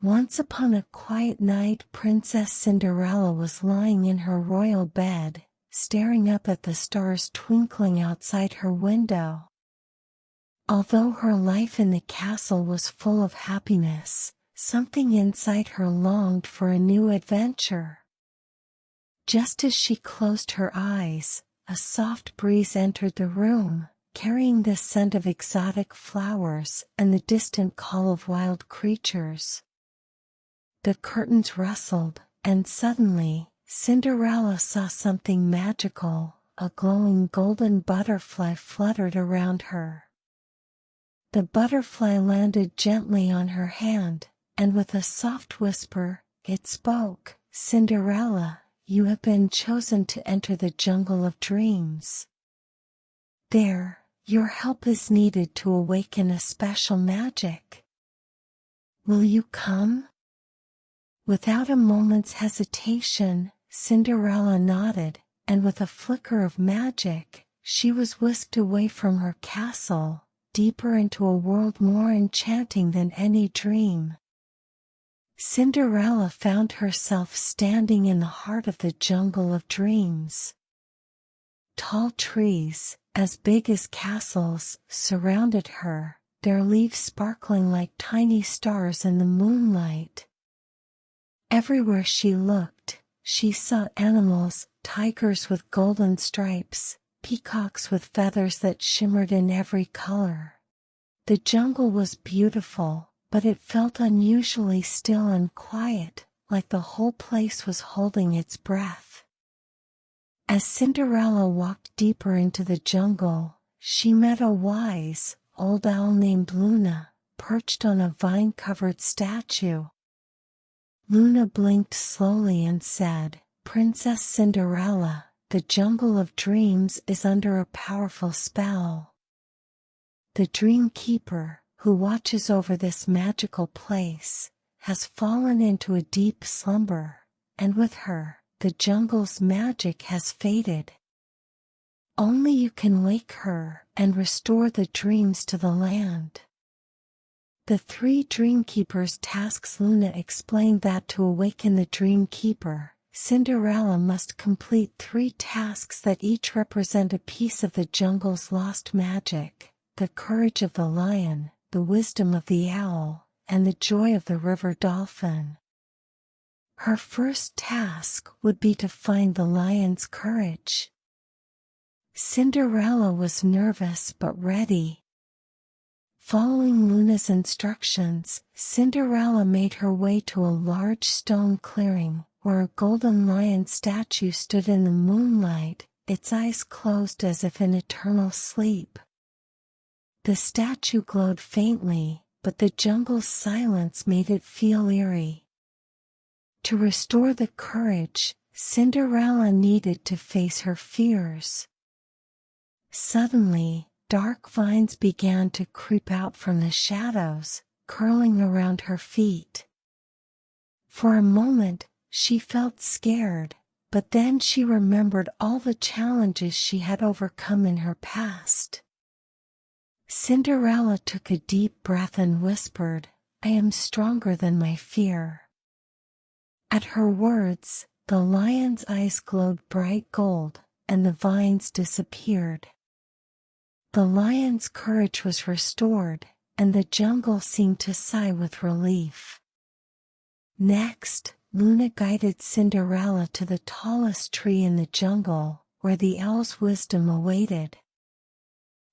Once upon a quiet night, Princess Cinderella was lying in her royal bed, staring up at the stars twinkling outside her window. Although her life in the castle was full of happiness, something inside her longed for a new adventure. Just as she closed her eyes, a soft breeze entered the room, carrying the scent of exotic flowers and the distant call of wild creatures. The curtains rustled, and suddenly, Cinderella saw something magical. A glowing golden butterfly fluttered around her. The butterfly landed gently on her hand, and with a soft whisper, it spoke, "Cinderella, you have been chosen to enter the jungle of dreams. There, your help is needed to awaken a special magic. Will you come?" Without a moment's hesitation, Cinderella nodded, and with a flicker of magic, she was whisked away from her castle, deeper into a world more enchanting than any dream. Cinderella found herself standing in the heart of the jungle of dreams. Tall trees, as big as castles, surrounded her, their leaves sparkling like tiny stars in the moonlight. Everywhere she looked, she saw animals, tigers with golden stripes, peacocks with feathers that shimmered in every color. The jungle was beautiful, but it felt unusually still and quiet, like the whole place was holding its breath. As Cinderella walked deeper into the jungle, she met a wise, old owl named Luna, perched on a vine-covered statue. Luna blinked slowly and said, "Princess Cinderella, the jungle of dreams is under a powerful spell. The Dreamkeeper, who watches over this magical place, has fallen into a deep slumber, and with her, the jungle's magic has faded. Only you can wake her and restore the dreams to the land." The three Dreamkeepers' tasks. Luna explained that to awaken the Dreamkeeper, Cinderella must complete 3 tasks that each represent a piece of the jungle's lost magic: the courage of the lion, the wisdom of the owl, and the joy of the river dolphin. Her first task would be to find the lion's courage. Cinderella was nervous but ready. Following Luna's instructions, Cinderella made her way to a large stone clearing, where a golden lion statue stood in the moonlight, its eyes closed as if in eternal sleep. The statue glowed faintly, but the jungle's silence made it feel eerie. To restore the courage, Cinderella needed to face her fears. Suddenly, dark vines began to creep out from the shadows, curling around her feet. For a moment, she felt scared, but then she remembered all the challenges she had overcome in her past. Cinderella took a deep breath and whispered, "I am stronger than my fear." At her words, the lion's eyes glowed bright gold, and the vines disappeared. The lion's courage was restored, and the jungle seemed to sigh with relief. Next, Luna guided Cinderella to the tallest tree in the jungle, where the owl's wisdom awaited.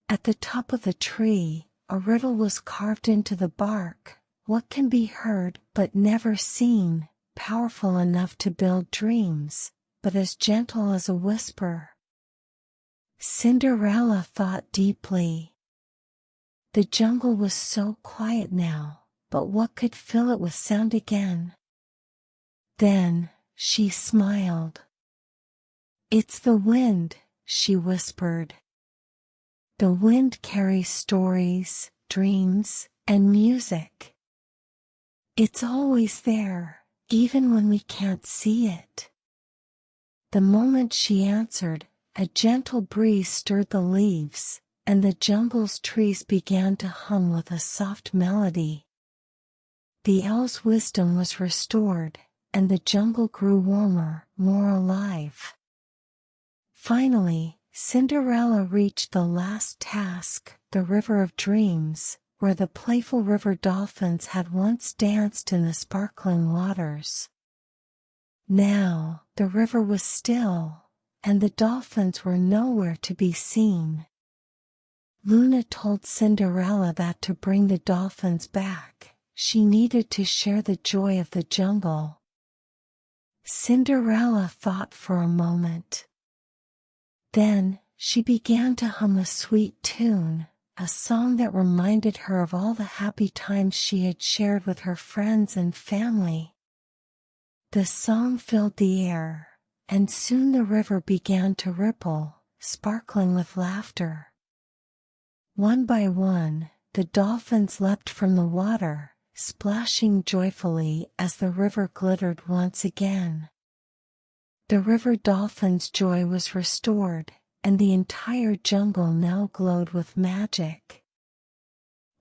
At the top of the tree, a riddle was carved into the bark: what can be heard but never seen, powerful enough to build dreams, but as gentle as a whisper? Cinderella thought deeply. The jungle was so quiet now, but what could fill it with sound again? Then, she smiled. "It's the wind," she whispered. "The wind carries stories, dreams, and music. It's always there, even when we can't see it." The moment she answered, a gentle breeze stirred the leaves, and the jungle's trees began to hum with a soft melody. the owl's wisdom was restored, and the jungle grew warmer, more alive. Finally, Cinderella reached the last task, the River of Dreams, where the playful river dolphins had once danced in the sparkling waters. Now, the river was still, and the dolphins were nowhere to be seen. Luna told Cinderella that to bring the dolphins back, she needed to share the joy of the jungle. Cinderella thought for a moment. Then, she began to hum a sweet tune, a song that reminded her of all the happy times she had shared with her friends and family. The song filled the air, and soon the river began to ripple, sparkling with laughter. One by one, the dolphins leapt from the water, splashing joyfully as the river glittered once again. The river dolphins' joy was restored, and the entire jungle now glowed with magic.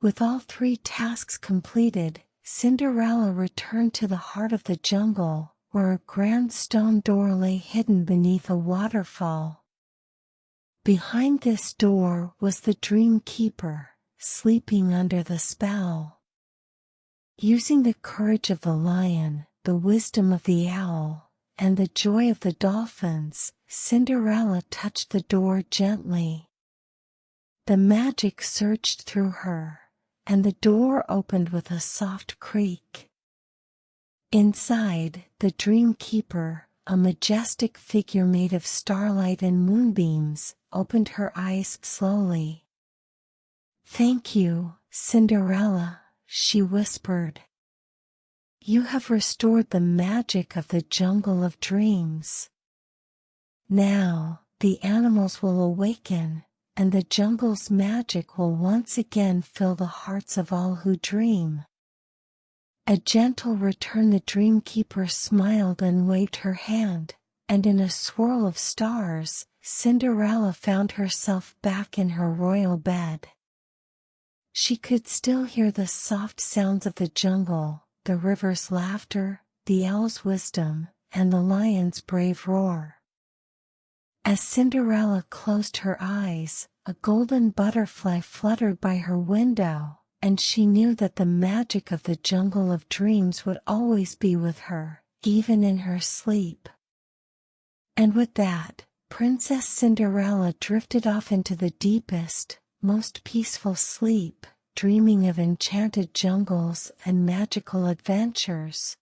With all 3 tasks completed, Cinderella returned to the heart of the jungle, where a grand stone door lay hidden beneath a waterfall. Behind this door was the Dreamkeeper, sleeping under the spell. Using the courage of the lion, the wisdom of the owl, and the joy of the dolphins, Cinderella touched the door gently. The magic surged through her, and the door opened with a soft creak. Inside, the Dreamkeeper, a majestic figure made of starlight and moonbeams, opened her eyes slowly. "Thank you, Cinderella," she whispered. "You have restored the magic of the jungle of dreams. Now, the animals will awaken, and the jungle's magic will once again fill the hearts of all who dream." A gentle return. The Dreamkeeper smiled and waved her hand, and in a swirl of stars, Cinderella found herself back in her royal bed. She could still hear the soft sounds of the jungle, the river's laughter, the owl's wisdom, and the lion's brave roar. As Cinderella closed her eyes, a golden butterfly fluttered by her window, and she knew that the magic of the jungle of dreams would always be with her, even in her sleep. And with that, Princess Cinderella drifted off into the deepest, most peaceful sleep, dreaming of enchanted jungles and magical adventures.